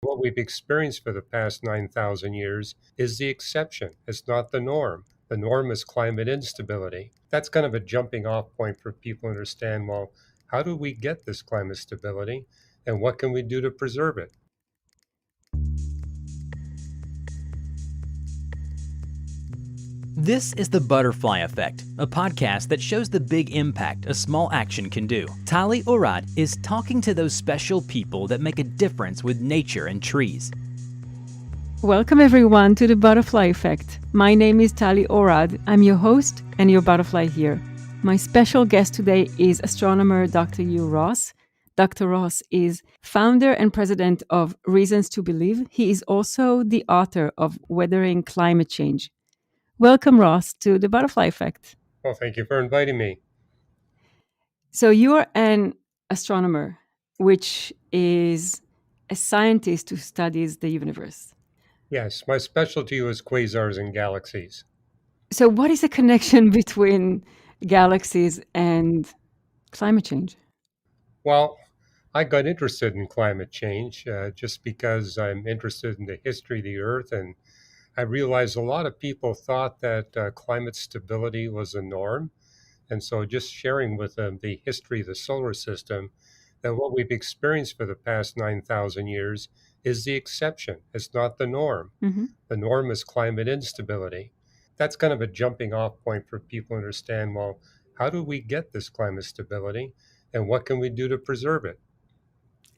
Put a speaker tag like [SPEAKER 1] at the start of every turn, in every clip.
[SPEAKER 1] What we've experienced for the past 9,000 years is the exception. It's not the norm. The norm is climate instability. That's kind of a jumping off point for people to understand, well, how do we get this climate stability and what can we do to preserve it?
[SPEAKER 2] This is The Butterfly Effect, a podcast that shows the big impact a small action can do. Tali Orad is talking to those special people that make a difference with nature and trees.
[SPEAKER 3] Welcome everyone to The Butterfly Effect. My name is Tali Orad. I'm your host and your butterfly here. My special guest today is astronomer Dr. Hugh Ross. Dr. Ross is founder and president of Reasons to Believe. He is also the author of Weathering Climate Change. Welcome, Ross, to The Butterfly Effect.
[SPEAKER 1] Well, thank you for inviting me.
[SPEAKER 3] So you're an astronomer, which is a scientist who studies the universe.
[SPEAKER 1] Yes, my specialty was quasars and galaxies.
[SPEAKER 3] So what is the connection between galaxies and climate change?
[SPEAKER 1] Well, I got interested in climate change just because I'm interested in the history of the Earth, and I realized a lot of people thought that climate stability was a norm. And so just sharing with them the history of the solar system, that what we've experienced for the past 9,000 years is the exception. It's not the norm.
[SPEAKER 3] Mm-hmm.
[SPEAKER 1] The norm is climate instability. That's kind of a jumping off point for people to understand, well, how do we get this climate stability and what can we do to preserve it?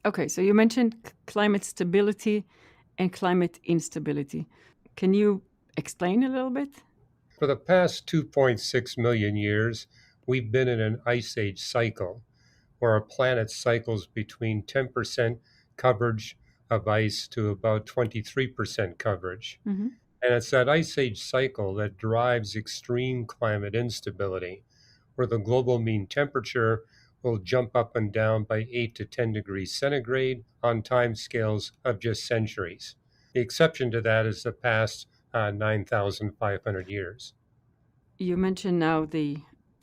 [SPEAKER 3] Okay, so you mentioned climate stability and climate instability. Can you explain a little bit?
[SPEAKER 1] For the past 2.6 million years, we've been in an ice age cycle where our planet cycles between 10% coverage of ice to about 23% coverage.
[SPEAKER 3] Mm-hmm.
[SPEAKER 1] And it's that ice age cycle that drives extreme climate instability, where the global mean temperature will jump up and down by 8 to 10 degrees centigrade on timescales of just centuries. The exception to that is the past 9,500 years.
[SPEAKER 3] You mentioned now the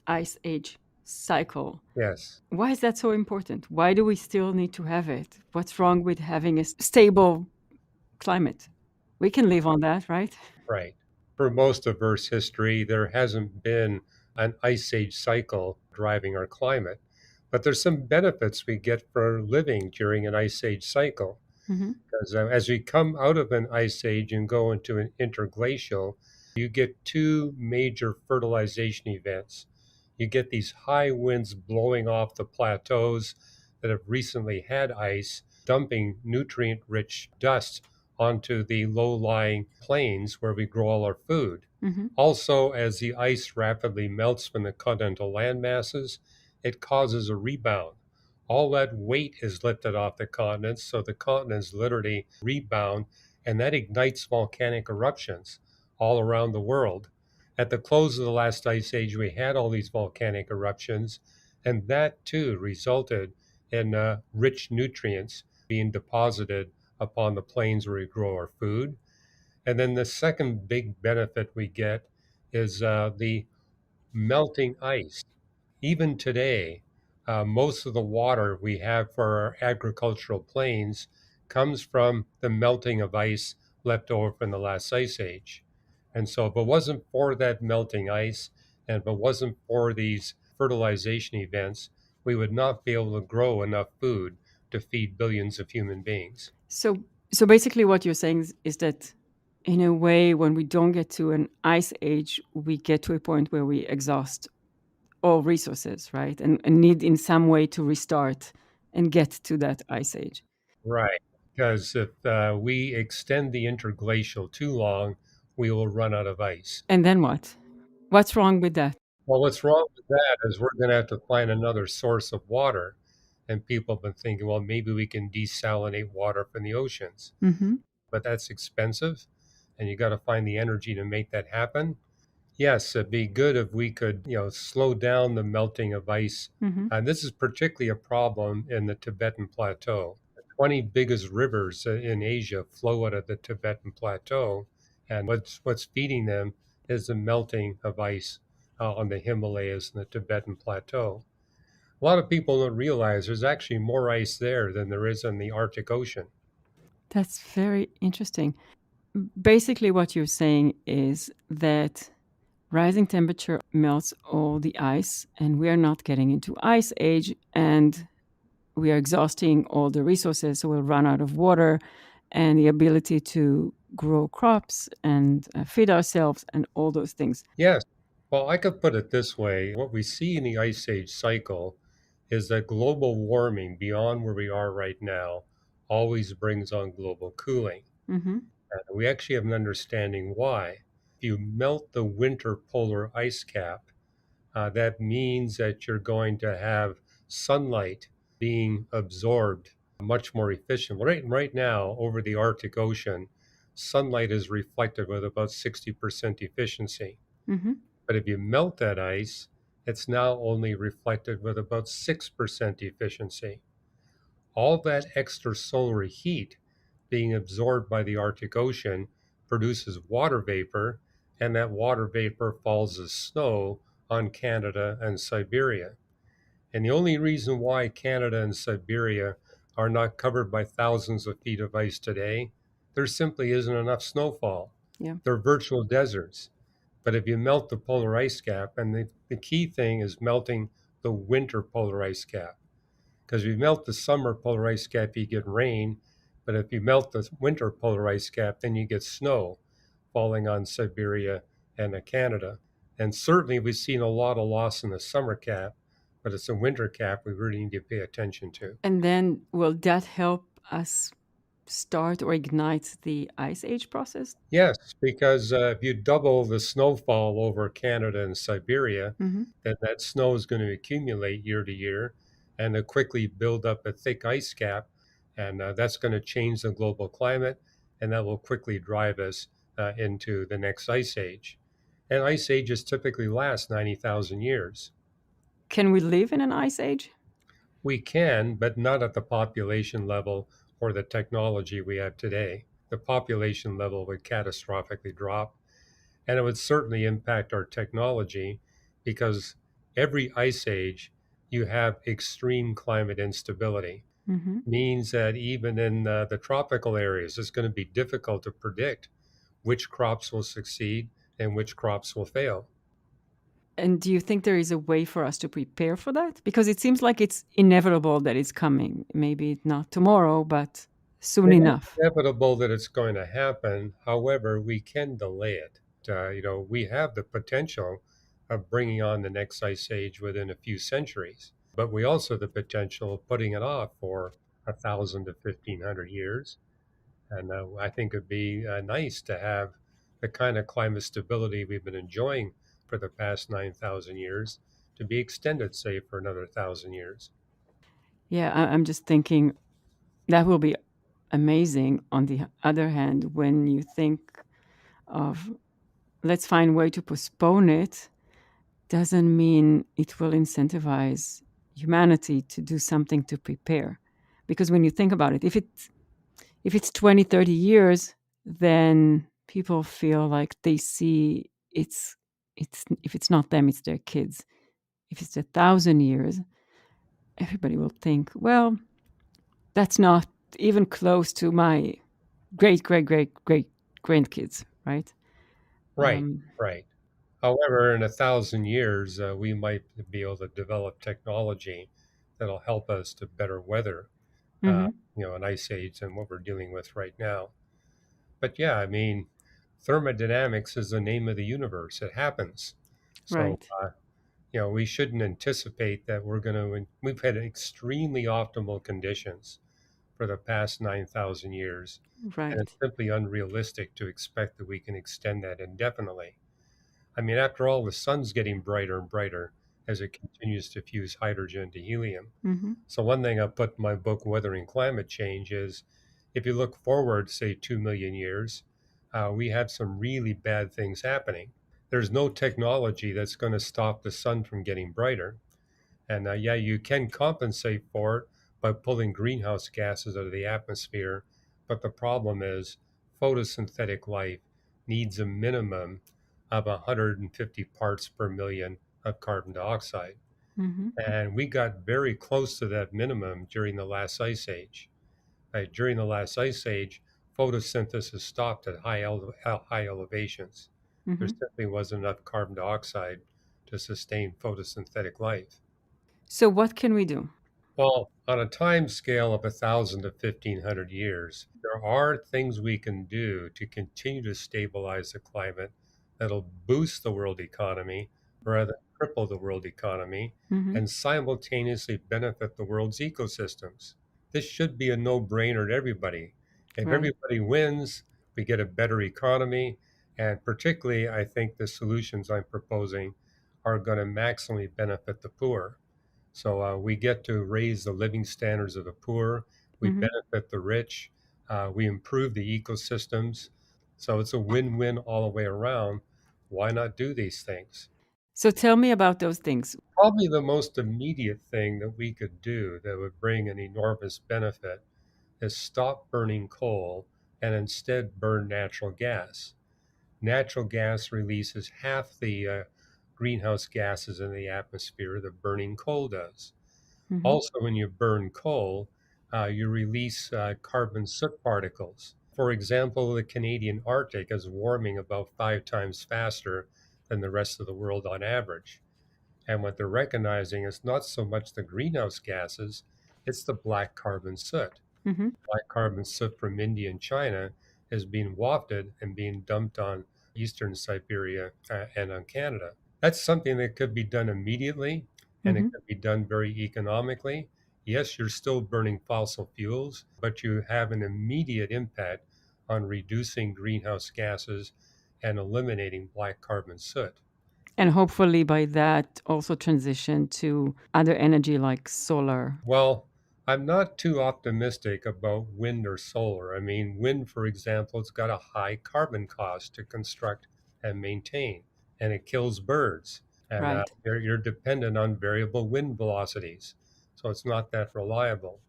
[SPEAKER 3] ice age cycle.
[SPEAKER 1] Yes.
[SPEAKER 3] Why is that so important? Why do we still need to have it? What's wrong with having a stable climate? We can live on that, right?
[SPEAKER 1] Right. For most of Earth's history, there hasn't been an ice age cycle driving our climate, but there's some benefits we get for living during an ice age cycle.
[SPEAKER 3] Mm-hmm.
[SPEAKER 1] Because as we come out of an ice age and go into an interglacial, you get two major fertilization events. You get these high winds blowing off the plateaus that have recently had ice, dumping nutrient rich dust onto the low lying plains where we grow all our food.
[SPEAKER 3] Mm-hmm.
[SPEAKER 1] Also, as the ice rapidly melts from the continental land masses, it causes a rebound. All that weight is lifted off the continents, so the continents literally rebound, and that ignites volcanic eruptions all around the world. At the close of the last ice age, we had all these volcanic eruptions, and that too resulted in rich nutrients being deposited upon the plains where we grow our food. And then the second big benefit we get is the melting ice. Even today, most of the water we have for our agricultural plains comes from the melting of ice left over from the last ice age. And so, if it wasn't for that melting ice, and if it wasn't for these fertilization events, we would not be able to grow enough food to feed billions of human beings.
[SPEAKER 3] So basically, what you're saying is that, in a way, when we don't get to an ice age, we get to a point where we exhaust all resources, right? And need in some way to restart and get to that ice age.
[SPEAKER 1] Right. Because if we extend the interglacial too long, we will run out of ice.
[SPEAKER 3] And then what? What's wrong with that?
[SPEAKER 1] Well, what's wrong with that is we're going to have to find another source of water. And people have been thinking, well, maybe we can desalinate water from the oceans.
[SPEAKER 3] Mm-hmm.
[SPEAKER 1] But that's expensive, and you got to find the energy to make that happen. Yes, it'd be good if we could, slow down the melting of ice.
[SPEAKER 3] Mm-hmm.
[SPEAKER 1] And this is particularly a problem in the Tibetan Plateau. The 20 biggest rivers in Asia flow out of the Tibetan Plateau, and what's feeding them is the melting of ice on the Himalayas and the Tibetan Plateau. A lot of people don't realize there's actually more ice there than there is in the Arctic Ocean.
[SPEAKER 3] That's very interesting. Basically, what you're saying is that rising temperature melts all the ice, and we are not getting into ice age, and we are exhausting all the resources, so we'll run out of water and the ability to grow crops and feed ourselves and all those things.
[SPEAKER 1] Yes. Well, I could put it this way. What we see in the ice age cycle is that global warming beyond where we are right now always brings on global cooling.
[SPEAKER 3] Mm-hmm.
[SPEAKER 1] And we actually have an understanding why. If you melt the winter polar ice cap, that means that you're going to have sunlight being absorbed much more efficient. Right now, over the Arctic Ocean, sunlight is reflected with about 60% efficiency.
[SPEAKER 3] Mm-hmm.
[SPEAKER 1] But if you melt that ice, it's now only reflected with about 6% efficiency. All that extra solar heat being absorbed by the Arctic Ocean produces water vapor, and that water vapor falls as snow on Canada and Siberia. And the only reason why Canada and Siberia are not covered by thousands of feet of ice today, there simply isn't enough snowfall.
[SPEAKER 3] Yeah.
[SPEAKER 1] They're virtual deserts. But if you melt the polar ice cap, and the key thing is melting the winter polar ice cap, because if you melt the summer polar ice cap, you get rain. But if you melt the winter polar ice cap, then you get snow falling on Siberia and Canada. And certainly we've seen a lot of loss in the summer cap, but it's a winter cap we really need to pay attention to.
[SPEAKER 3] And then will that help us start or ignite the ice age process?
[SPEAKER 1] Yes, because if you double the snowfall over Canada and Siberia,
[SPEAKER 3] Mm-hmm.
[SPEAKER 1] then that snow is going to accumulate year to year and quickly build up a thick ice cap. And that's going to change the global climate, and that will quickly drive us into the next ice age. And ice ages typically last 90,000 years.
[SPEAKER 3] Can we live in an ice age?
[SPEAKER 1] We can, but not at the population level or the technology we have today. The population level would catastrophically drop, and it would certainly impact our technology because every ice age you have extreme climate instability.
[SPEAKER 3] Mm-hmm.
[SPEAKER 1] Means that even in the tropical areas, it's going to be difficult to predict which crops will succeed and which crops will fail.
[SPEAKER 3] And do you think there is a way for us to prepare for that? Because it seems like it's inevitable that it's coming. Maybe not tomorrow, but soon
[SPEAKER 1] It is
[SPEAKER 3] enough.
[SPEAKER 1] inevitable that it's going to happen. However, we can delay it. We have the potential of bringing on the next ice age within a few centuries, but we also have the potential of putting it off for 1,000 to 1,500 years. And I think it'd be nice to have the kind of climate stability we've been enjoying for the past 9,000 years to be extended, say, for another 1,000 years.
[SPEAKER 3] Yeah, I'm just thinking that will be amazing. On the other hand, when you think of let's find a way to postpone it, doesn't mean it will incentivize humanity to do something to prepare. Because when you think about it, if it's 20, 30 years, then people feel like they see it's if it's not them, it's their kids. If it's 1,000 years, everybody will think, well, that's not even close to my great great great great grandkids, right?
[SPEAKER 1] Right, right. However, in 1,000 years, we might be able to develop technology that'll help us to better weather, uh,
[SPEAKER 3] Hmm.
[SPEAKER 1] an ice age than what we're dealing with right now. But yeah, I mean, thermodynamics is the name of the universe. It happens. So,
[SPEAKER 3] Right,
[SPEAKER 1] we shouldn't anticipate that we've had extremely optimal conditions for the past 9,000 years. And it's
[SPEAKER 3] right.
[SPEAKER 1] simply unrealistic to expect that we can extend that indefinitely. I mean, after all, the sun's getting brighter and brighter as it continues to fuse hydrogen to helium.
[SPEAKER 3] Hmm.
[SPEAKER 1] So, one thing I put in my book, Weathering Climate Change, is if you look forward, say, 2 million years, we have some really bad things happening. There's no technology that's going to stop the sun from getting brighter. And yeah, you can compensate for it by pulling greenhouse gases out of the atmosphere. But the problem is photosynthetic life needs a minimum of 150 parts per million of carbon dioxide.
[SPEAKER 3] Hmm.
[SPEAKER 1] And we got very close to that minimum during the last ice age. During the last ice age, photosynthesis stopped at high elevations. There
[SPEAKER 3] Hmm.
[SPEAKER 1] simply wasn't enough carbon dioxide to sustain photosynthetic life.
[SPEAKER 3] So, what can we do?
[SPEAKER 1] Well, on a time scale of 1,000 to 1,500 years, there are things we can do to continue to stabilize the climate that'll boost the world economy rather than cripple the world economy
[SPEAKER 3] Hmm.
[SPEAKER 1] and simultaneously benefit the world's ecosystems. This should be a no brainer to everybody. If
[SPEAKER 3] Right.
[SPEAKER 1] everybody wins, we get a better economy. And particularly, I think the solutions I'm proposing are going to maximally benefit the poor. So we get to raise the living standards of the poor. We
[SPEAKER 3] Hmm.
[SPEAKER 1] benefit the rich. We improve the ecosystems. So it's a win-win all the way around. Why not do these things?
[SPEAKER 3] So, tell me about those things.
[SPEAKER 1] Probably the most immediate thing that we could do that would bring an enormous benefit is stop burning coal and instead burn natural gas. Natural gas releases half the greenhouse gases in the atmosphere that burning coal does.
[SPEAKER 3] Hmm.
[SPEAKER 1] Also, when you burn coal, you release carbon soot particles. For example, the Canadian Arctic is warming about 5 times faster than the rest of the world on average. And what they're recognizing is not so much the greenhouse gases, it's the black carbon soot.
[SPEAKER 3] Hmm.
[SPEAKER 1] Black carbon soot from India and China is being wafted and being dumped on eastern Siberia and on Canada. That's something that could be done immediately and
[SPEAKER 3] Hmm.
[SPEAKER 1] it could be done very economically. Yes, you're still burning fossil fuels, but you have an immediate impact on reducing greenhouse gases and eliminating black carbon soot.
[SPEAKER 3] And hopefully, by that, also transition to other energy like solar.
[SPEAKER 1] Well, I'm not too optimistic about wind or solar. I mean, wind, for example, it's got a high carbon cost to construct and maintain, and it kills birds. And
[SPEAKER 3] Right.
[SPEAKER 1] you're dependent on variable wind velocities, so it's not that reliable.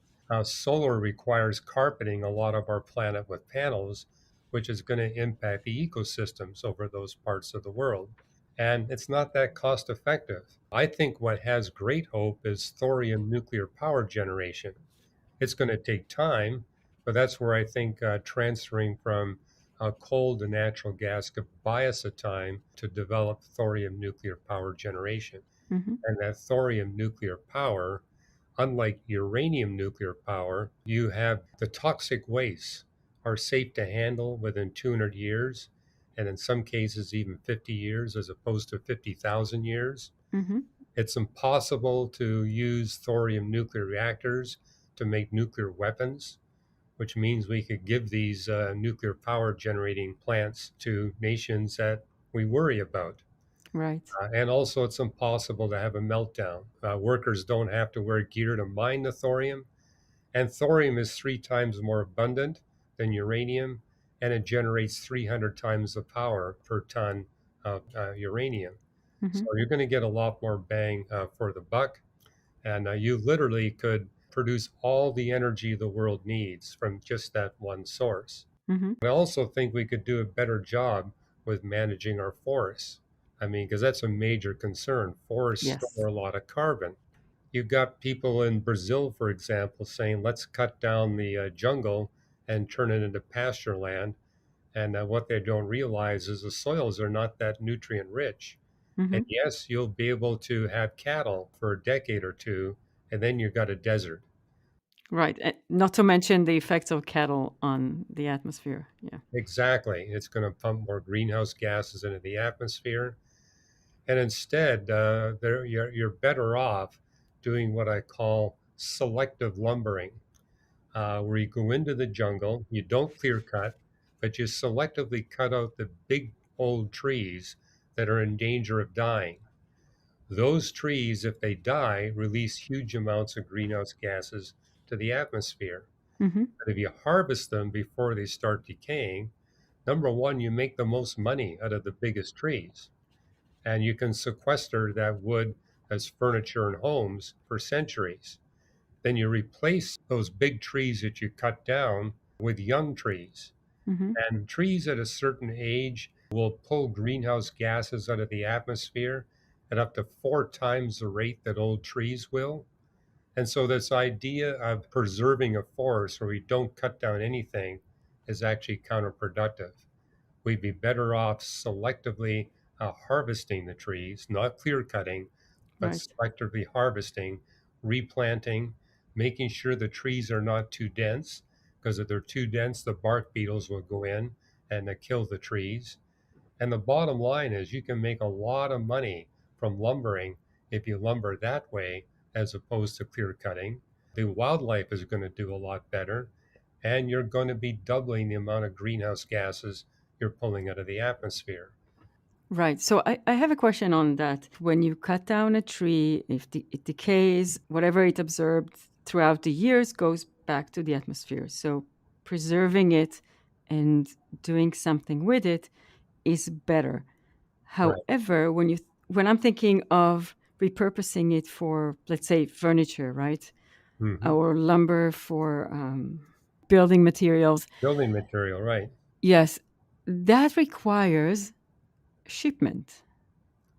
[SPEAKER 1] Solar requires carpeting a lot of our planet with panels, which is going to impact the ecosystems over those parts of the world. And it's not that cost effective. I think what has great hope is thorium nuclear power generation. It's going to take time, but that's where I think transferring from coal to natural gas could buy us a time to develop thorium nuclear power generation.
[SPEAKER 3] Hmm.
[SPEAKER 1] And that thorium nuclear power, unlike uranium nuclear power, you have the toxic wastes are safe to handle within 200 years, and in some cases, even 50 years as opposed to 50,000 years.
[SPEAKER 3] Hmm.
[SPEAKER 1] It's impossible to use thorium nuclear reactors to make nuclear weapons, which means we could give these nuclear power generating plants to nations that we worry about.
[SPEAKER 3] Right.
[SPEAKER 1] And also, it's impossible to have a meltdown. Workers don't have to wear gear to mine the thorium, and thorium is 3 times more abundant than uranium, and it generates 300 times the power per ton of uranium. So
[SPEAKER 3] Hmm.
[SPEAKER 1] you're going to get a lot more bang for the buck, and you literally could produce all the energy the world needs from just that one source.
[SPEAKER 3] Hmm.
[SPEAKER 1] I also think we could do a better job with managing our forests. I mean, because that's a major concern. Forests
[SPEAKER 3] Yes.
[SPEAKER 1] store a lot of carbon. You've got people in Brazil, for example, saying, let's cut down the jungle and turn it into pasture land. And what they don't realize is the soils are not that nutrient rich. And
[SPEAKER 3] Hmm.
[SPEAKER 1] yes, you'll be able to have cattle for a decade or two, and then you've got a desert.
[SPEAKER 3] Right. Not to mention the effects of cattle on the atmosphere. Yeah.
[SPEAKER 1] Exactly. It's going to pump more greenhouse gases into the atmosphere. And instead, you're better off doing what I call selective lumbering, where you go into the jungle, you don't clear cut, but you selectively cut out the big old trees that are in danger of dying. Those trees, if they die, release huge amounts of greenhouse gases to the atmosphere.
[SPEAKER 3] Hmm.
[SPEAKER 1] But if you harvest them before they start decaying, number one, you make the most money out of the biggest trees, and you can sequester that wood as furniture and homes for centuries. Then you replace those big trees that you cut down with young trees.
[SPEAKER 3] Hmm.
[SPEAKER 1] And trees at a certain age will pull greenhouse gases out of the atmosphere at up to 4 times the rate that old trees will. And so, this idea of preserving a forest where we don't cut down anything is actually counterproductive. We'd be better off selectively harvesting the trees, not clear cutting, but
[SPEAKER 3] Right.
[SPEAKER 1] selectively harvesting, replanting, making sure the trees are not too dense, because if they're too dense, the bark beetles will go in and kill the trees. And the bottom line is you can make a lot of money from lumbering if you lumber that way as opposed to clear cutting. The wildlife is going to do a lot better, and you're going to be doubling the amount of greenhouse gases you're pulling out of the atmosphere.
[SPEAKER 3] Right. So I have a question on that. When you cut down a tree, if it decays, whatever it absorbed throughout the years goes back to the atmosphere. So preserving it and doing something with it is better.
[SPEAKER 1] Right.
[SPEAKER 3] However, when I'm thinking of repurposing it for, let's say, furniture, right,
[SPEAKER 1] Hmm.
[SPEAKER 3] or lumber for building materials,
[SPEAKER 1] Building material, right.
[SPEAKER 3] yes, that requires shipment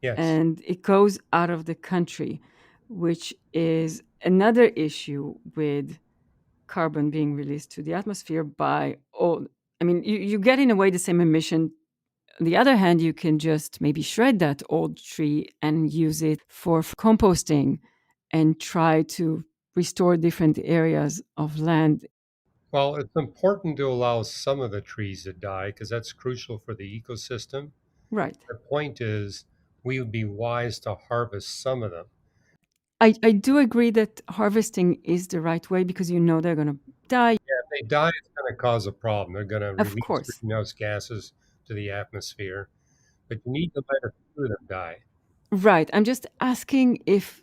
[SPEAKER 1] Yes.
[SPEAKER 3] and it goes out of the country, which is another issue with carbon being released to the atmosphere by all. I mean, you get in a way the same emission. On the other hand, you can just maybe shred that old tree and use it for composting and try to restore different areas of land.
[SPEAKER 1] Well, it's important to allow some of the trees to die because that's crucial for the ecosystem.
[SPEAKER 3] Right.
[SPEAKER 1] The point is, we would be wise to harvest some of them.
[SPEAKER 3] I do agree that harvesting is the right way because you know they're going to die.
[SPEAKER 1] If they die, it's going to cause a problem. They're going to
[SPEAKER 3] Of
[SPEAKER 1] release
[SPEAKER 3] course.
[SPEAKER 1] greenhouse gases to the atmosphere, but you need to let a few of them die.
[SPEAKER 3] Right. I'm just asking if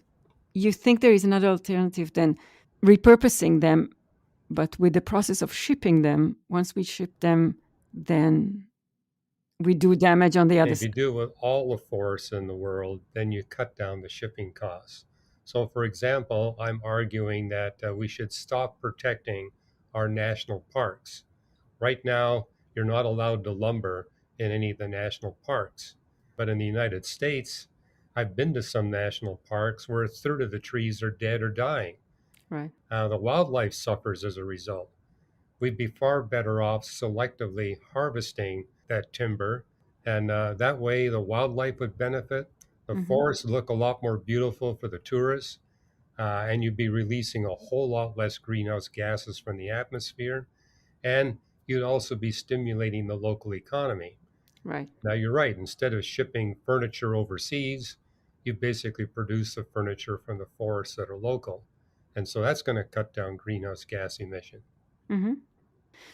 [SPEAKER 3] you think there is another alternative than repurposing them, but with the process of shipping them, once we ship them, then we do damage on the other
[SPEAKER 1] If you
[SPEAKER 3] side.
[SPEAKER 1] do it with all the forests in the world, then you cut down the shipping costs. So, for example, I'm arguing that we should stop protecting our national parks. Right now, you're not allowed to lumber in any of the national parks. But in the United States, I've been to some national parks where a third of the trees are dead or dying.
[SPEAKER 3] Right.
[SPEAKER 1] The wildlife suffers as a result. We'd be far better off selectively harvesting that timber, and that way the wildlife would benefit. The
[SPEAKER 3] Hmm.
[SPEAKER 1] forests look a lot more beautiful for the tourists, and you'd be releasing a whole lot less greenhouse gases from the atmosphere, and you'd also be stimulating the local economy.
[SPEAKER 3] Right.
[SPEAKER 1] Now, you're right, instead of shipping furniture overseas, you basically produce the furniture from the forests that are local. And so that's going to cut down greenhouse gas emission.
[SPEAKER 3] Hmm.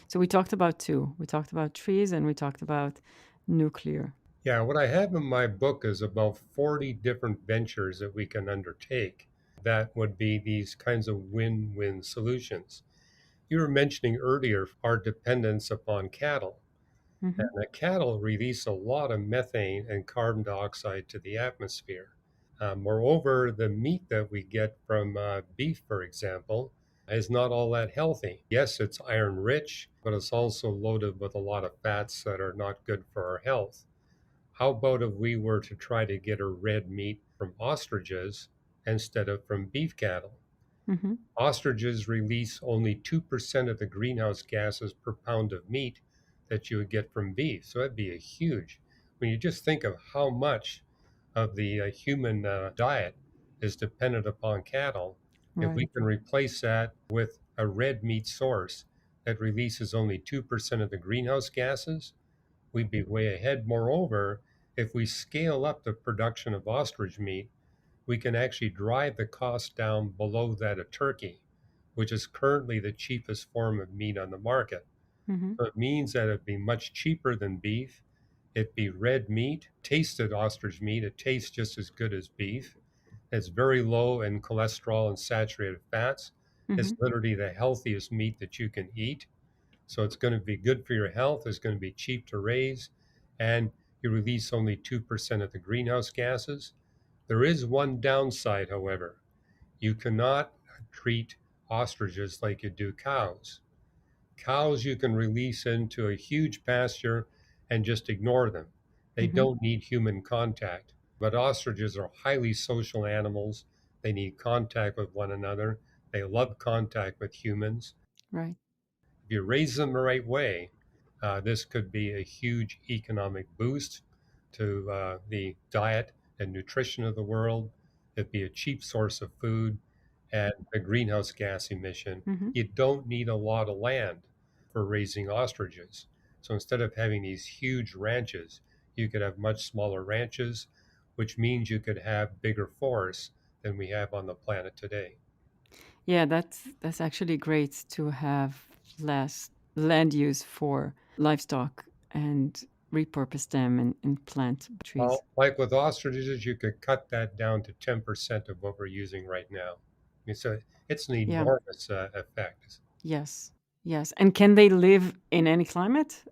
[SPEAKER 3] So we talked about two. We talked about trees and we talked about nuclear.
[SPEAKER 1] Yeah, what I have in my book is about 40 different ventures that we can undertake that would be these kinds of win win solutions. You were mentioning earlier our dependence upon cattle. And
[SPEAKER 3] Hmm.
[SPEAKER 1] the cattle release a lot of methane and carbon dioxide to the atmosphere. Moreover, the meat that we get from beef, for example, is not all that healthy. Yes, it's iron rich, but it's also loaded with a lot of fats that are not good for our health. How about if we were to try to get a red meat from ostriches instead of from beef cattle?
[SPEAKER 3] Hmm.
[SPEAKER 1] Ostriches release only 2% of the greenhouse gases per pound of meat that you would get from beef. So that'd be a huge, when you just think of how much of the human diet is dependent upon cattle, if we
[SPEAKER 3] Right.
[SPEAKER 1] can replace that with a red meat source that releases only 2% of the greenhouse gases, we'd be way ahead. Moreover, if we scale up the production of ostrich meat, we can actually drive the cost down below that of turkey, which is currently the cheapest form of meat on the market.
[SPEAKER 3] Hmm.
[SPEAKER 1] So it means that it'd be much cheaper than beef. It'd be red meat, tasted ostrich meat. It tastes just as good as beef. It's very low in cholesterol and saturated fats. It's
[SPEAKER 3] Hmm.
[SPEAKER 1] literally the healthiest meat that you can eat. So it's going to be good for your health. It's going to be cheap to raise. And you release only 2% of the greenhouse gases. There is one downside, however. You cannot treat ostriches like you do cows. Cows you can release into a huge pasture and just ignore them. They
[SPEAKER 3] Hmm.
[SPEAKER 1] don't need human contact. But ostriches are highly social animals. They need contact with one another. They love contact with humans.
[SPEAKER 3] Right.
[SPEAKER 1] If you raise them the right way, This could be a huge economic boost to the diet and nutrition of the world. It'd be a cheap source of food and a greenhouse gas emission.
[SPEAKER 3] Hmm.
[SPEAKER 1] You don't need a lot of land for raising ostriches. So instead of having these huge ranches, you could have much smaller ranches, which means you could have bigger forests than we have on the planet today.
[SPEAKER 3] Yeah, that's actually great to have less land use for livestock and repurpose them and plant trees.
[SPEAKER 1] Well, like with ostriches, you could cut that down to 10% of what we're using right now. So it's an
[SPEAKER 3] Yeah.
[SPEAKER 1] enormous effect.
[SPEAKER 3] Yes. Yes. And can they live in any climate?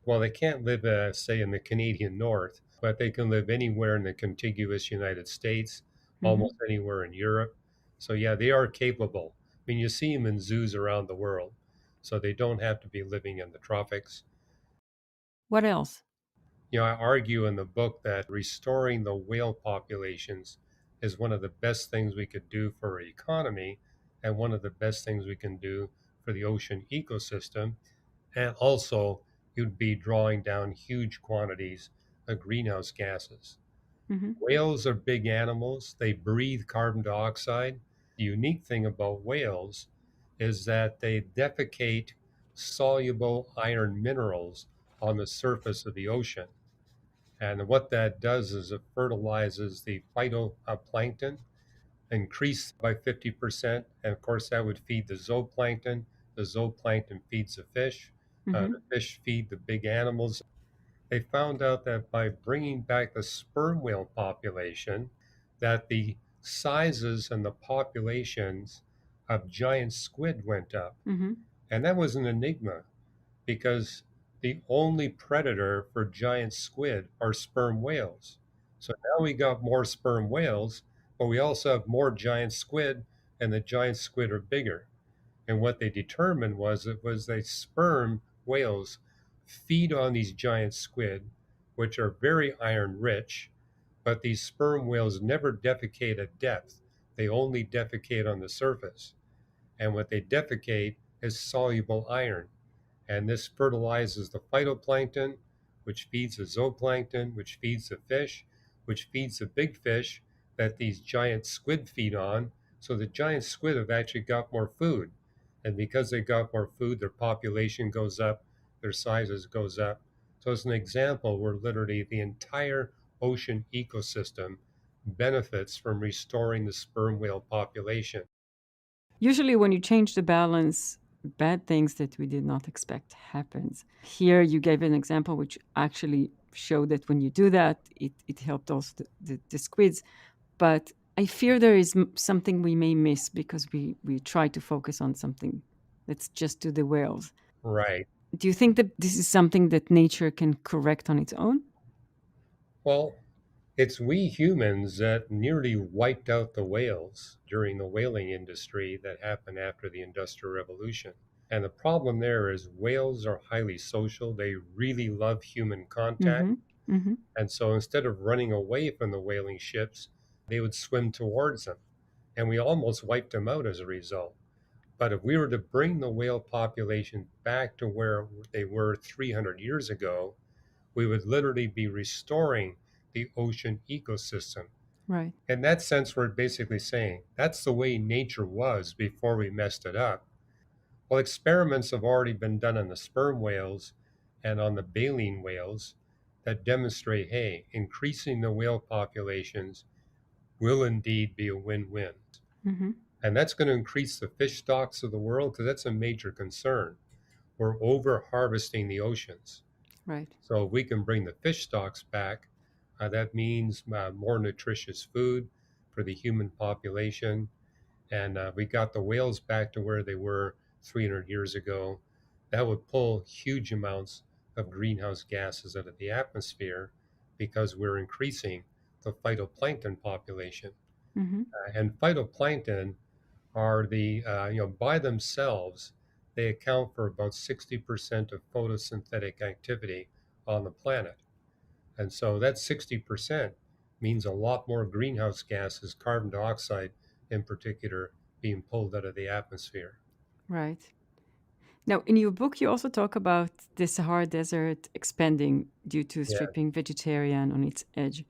[SPEAKER 1] Well, they can't live, say, in the Canadian North, but they can live anywhere in the contiguous United States,
[SPEAKER 3] Hmm.
[SPEAKER 1] almost anywhere in Europe. So, yeah, they are capable. I mean, you see them in zoos around the world. So they don't have to be living in the tropics.
[SPEAKER 3] What else?
[SPEAKER 1] I argue in the book that restoring the whale populations is one of the best things we could do for our economy and one of the best things we can do for the ocean ecosystem. And also, you'd be drawing down huge quantities of greenhouse gases.
[SPEAKER 3] Hmm.
[SPEAKER 1] Whales are big animals, they breathe carbon dioxide. The unique thing about whales is that they defecate soluble iron minerals on the surface of the ocean. And what that does is it fertilizes the phytoplankton, increased by 50%. And of course, that would feed the zooplankton. The zooplankton feeds the fish.
[SPEAKER 3] Hmm.
[SPEAKER 1] The fish feed the big animals. They found out that by bringing back the sperm whale population, that the sizes and the populations of giant squid went up.
[SPEAKER 3] Hmm.
[SPEAKER 1] And that was an enigma because the only predator for giant squid are sperm whales. So now we got more sperm whales, but we also have more giant squid, and the giant squid are bigger. And what they determined was they sperm whales feed on these giant squid, which are very iron rich, but these sperm whales never defecate at depth. They only defecate on the surface. And what they defecate is soluble iron, and this fertilizes the phytoplankton, which feeds the zooplankton, which feeds the fish, which feeds the big fish that these giant squid feed on. So the giant squid have actually got more food. And because they got more food, their population goes up, their sizes goes up. So it's an example where literally the entire ocean ecosystem benefits from restoring the sperm whale population.
[SPEAKER 3] Usually when you change the balance, bad things that we did not expect happens. Here you gave an example which actually showed that when you do that, it helped also the squids. But I fear there is something we may miss because we try to focus on something. Let's just do the whales.
[SPEAKER 1] Right.
[SPEAKER 3] Do you think that this is something that nature can correct on its own?
[SPEAKER 1] Well, it's we humans that nearly wiped out the whales during the whaling industry that happened after the Industrial Revolution. And the problem there is whales are highly social. They really love human contact.
[SPEAKER 3] Mm-hmm. Mm-hmm.
[SPEAKER 1] And so instead of running away from the whaling ships, they would swim towards them. And we almost wiped them out as a result. But if we were to bring the whale population back to where they were 300 years ago, we would literally be restoring the ocean ecosystem.
[SPEAKER 3] Right.
[SPEAKER 1] In that sense, we're basically saying that's the way nature was before we messed it up. Well, experiments have already been done on the sperm whales and on the baleen whales that demonstrate hey, increasing the whale populations will indeed be a win win.
[SPEAKER 3] Mm-hmm.
[SPEAKER 1] And that's going to increase the fish stocks of the world because that's a major concern. We're over harvesting the oceans.
[SPEAKER 3] Right.
[SPEAKER 1] So if we can bring the fish stocks back, that means more nutritious food for the human population. And we got the whales back to where they were 300 years ago. That would pull huge amounts of greenhouse gases out of the atmosphere because we're increasing the phytoplankton population.
[SPEAKER 3] Mm-hmm.
[SPEAKER 1] And phytoplankton are by themselves, they account for about 60% of photosynthetic activity on the planet. And so that 60% means a lot more greenhouse gases, carbon dioxide in particular, being pulled out of the atmosphere.
[SPEAKER 3] Right. Now, in your book, you also talk about the Sahara Desert expanding due to
[SPEAKER 1] Yeah.
[SPEAKER 3] stripping vegetarian on its edge.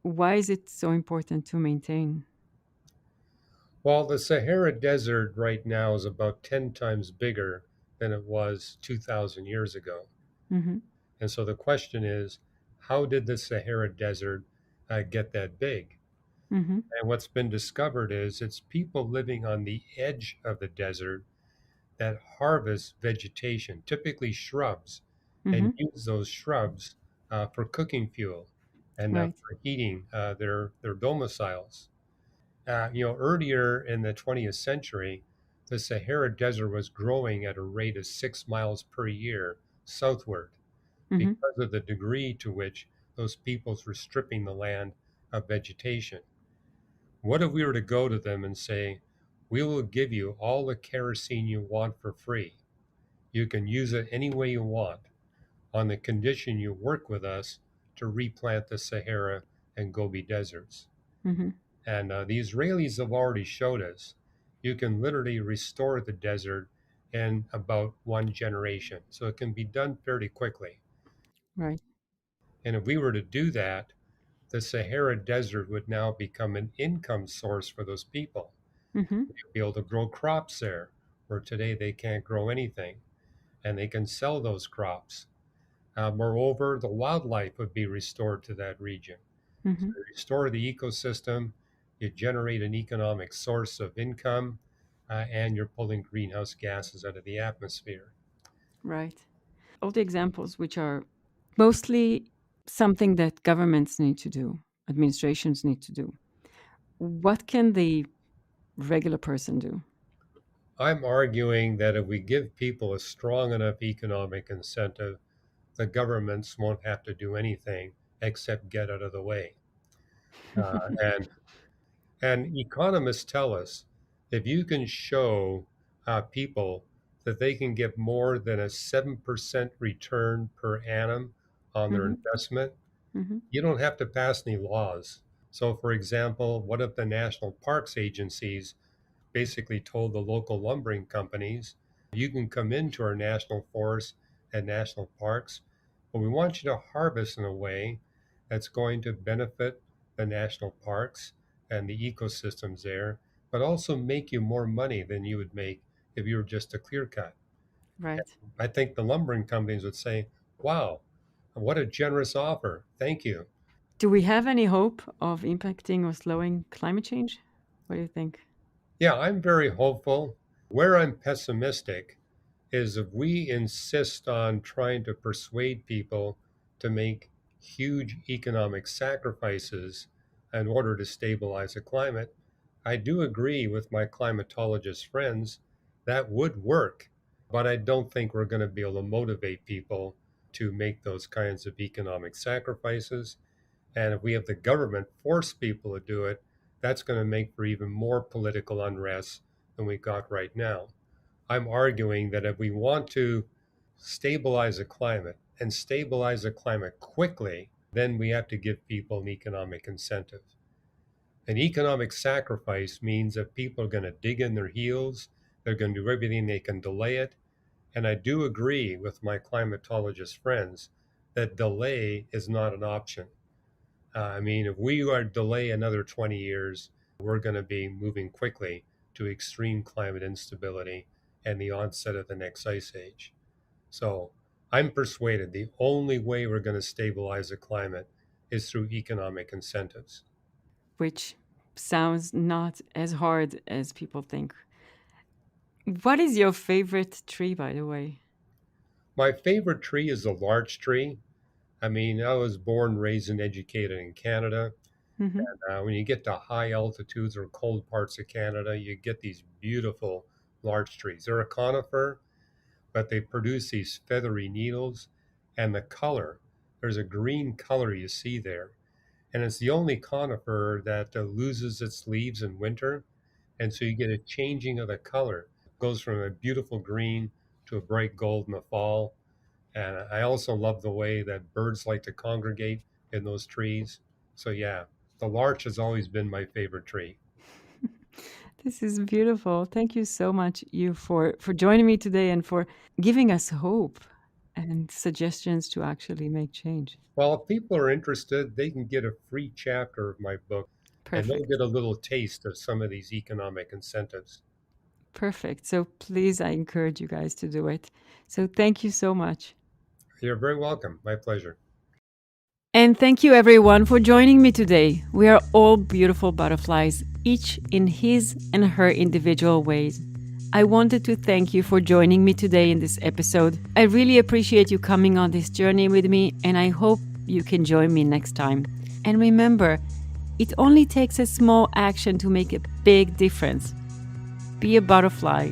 [SPEAKER 3] Why is it so important to maintain?
[SPEAKER 1] Well, the Sahara Desert right now is about 10 times bigger than it was 2,000 years ago.
[SPEAKER 3] Mm-hmm.
[SPEAKER 1] And so the question is, how did the Sahara Desert get that big?
[SPEAKER 3] Mm-hmm.
[SPEAKER 1] And what's been discovered is it's people living on the edge of the desert that harvest vegetation, typically shrubs, and
[SPEAKER 3] Mm-hmm.
[SPEAKER 1] use those shrubs for cooking fuel and
[SPEAKER 3] Right.
[SPEAKER 1] for heating their domiciles. Earlier in the 20th century, the Sahara Desert was growing at a rate of 6 miles per year southward
[SPEAKER 3] Mm-hmm.
[SPEAKER 1] because of the degree to which those peoples were stripping the land of vegetation. What if we were to go to them and say, we will give you all the kerosene you want for free? You can use it any way you want on the condition you work with us to replant the Sahara and Gobi deserts.
[SPEAKER 3] Mm-hmm.
[SPEAKER 1] And the Israelis have already showed us you can literally restore the desert in about one generation. So it can be done fairly quickly.
[SPEAKER 3] Right.
[SPEAKER 1] And if we were to do that, the Sahara Desert would now become an income source for those people.
[SPEAKER 3] Mm-hmm.
[SPEAKER 1] They'd be able to grow crops there, where today they can't grow anything, and they can sell those crops. Moreover, the wildlife would be restored to that region. So
[SPEAKER 3] Mm-hmm.
[SPEAKER 1] you restore the ecosystem, you generate an economic source of income, and you're pulling greenhouse gases out of the atmosphere.
[SPEAKER 3] Right. All the examples, which are mostly something that governments need to do, administrations need to do. What can the regular person do?
[SPEAKER 1] I'm arguing that if we give people a strong enough economic incentive, the governments won't have to do anything except get out of the way. And economists tell us if you can show people that they can get more than a 7% return per annum on their
[SPEAKER 3] Mm-hmm.
[SPEAKER 1] investment,
[SPEAKER 3] Mm-hmm.
[SPEAKER 1] you don't have to pass any laws. So, for example, what if the national parks agencies basically told the local lumbering companies, you can come into our national forests and national parks, but we want you to harvest in a way that's going to benefit the national parks and the ecosystems there, but also make you more money than you would make if you were just a clear cut.
[SPEAKER 3] Right.
[SPEAKER 1] I think the lumbering companies would say, wow, what a generous offer. Thank you.
[SPEAKER 3] Do we have any hope of impacting or slowing climate change? What do you think?
[SPEAKER 1] Yeah, I'm very hopeful. Where I'm pessimistic is if we insist on trying to persuade people to make huge economic sacrifices in order to stabilize the climate. I do agree with my climatologist friends that would work, but I don't think we're going to be able to motivate people to make those kinds of economic sacrifices. And if we have the government force people to do it, that's going to make for even more political unrest than we got right now. I'm arguing that if we want to stabilize the climate and stabilize the climate quickly, then we have to give people an economic incentive. An economic sacrifice means that people are going to dig in their heels, they're going to do everything they can delay it. And I do agree with my climatologist friends that delay is not an option. If we are delay another 20 years, we're going to be moving quickly to extreme climate instability and the onset of the next ice age. So I'm persuaded the only way we're going to stabilize the climate is through economic incentives.
[SPEAKER 3] Which sounds not as hard as people think. What is your favorite tree, by the way?
[SPEAKER 1] My favorite tree is the larch tree. I was born, raised, and educated in Canada.
[SPEAKER 3] Mm-hmm.
[SPEAKER 1] When you get to high altitudes or cold parts of Canada, you get these beautiful larch trees. They're a conifer, but they produce these feathery needles, and the color, there's a green color you see there. And it's the only conifer that loses its leaves in winter. And so you get a changing of the color. It goes from a beautiful green to a bright gold in the fall. And I also love the way that birds like to congregate in those trees. So, yeah, the larch has always been my favorite tree.
[SPEAKER 3] This is beautiful. Thank you so much, you, for joining me today and for giving us hope and suggestions to actually make change.
[SPEAKER 1] Well, if people are interested, they can get a free chapter of my book and they'll
[SPEAKER 3] Perfect.
[SPEAKER 1] get a little taste of some of these economic incentives.
[SPEAKER 3] Perfect. So please, I encourage you guys to do it. So thank you so much.
[SPEAKER 1] You're very welcome. My pleasure.
[SPEAKER 3] And thank you everyone for joining me today. We are all beautiful butterflies, each in his and her individual ways. I wanted to thank you for joining me today in this episode. I really appreciate you coming on this journey with me, and I hope you can join me next time. And remember, it only takes a small action to make a big difference. Be a butterfly.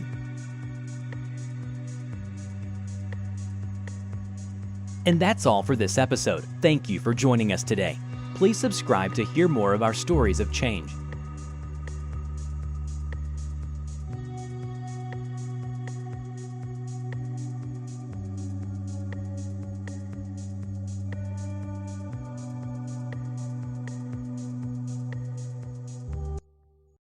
[SPEAKER 2] And that's all for this episode. Thank you for joining us today. Please subscribe to hear more of our stories of change.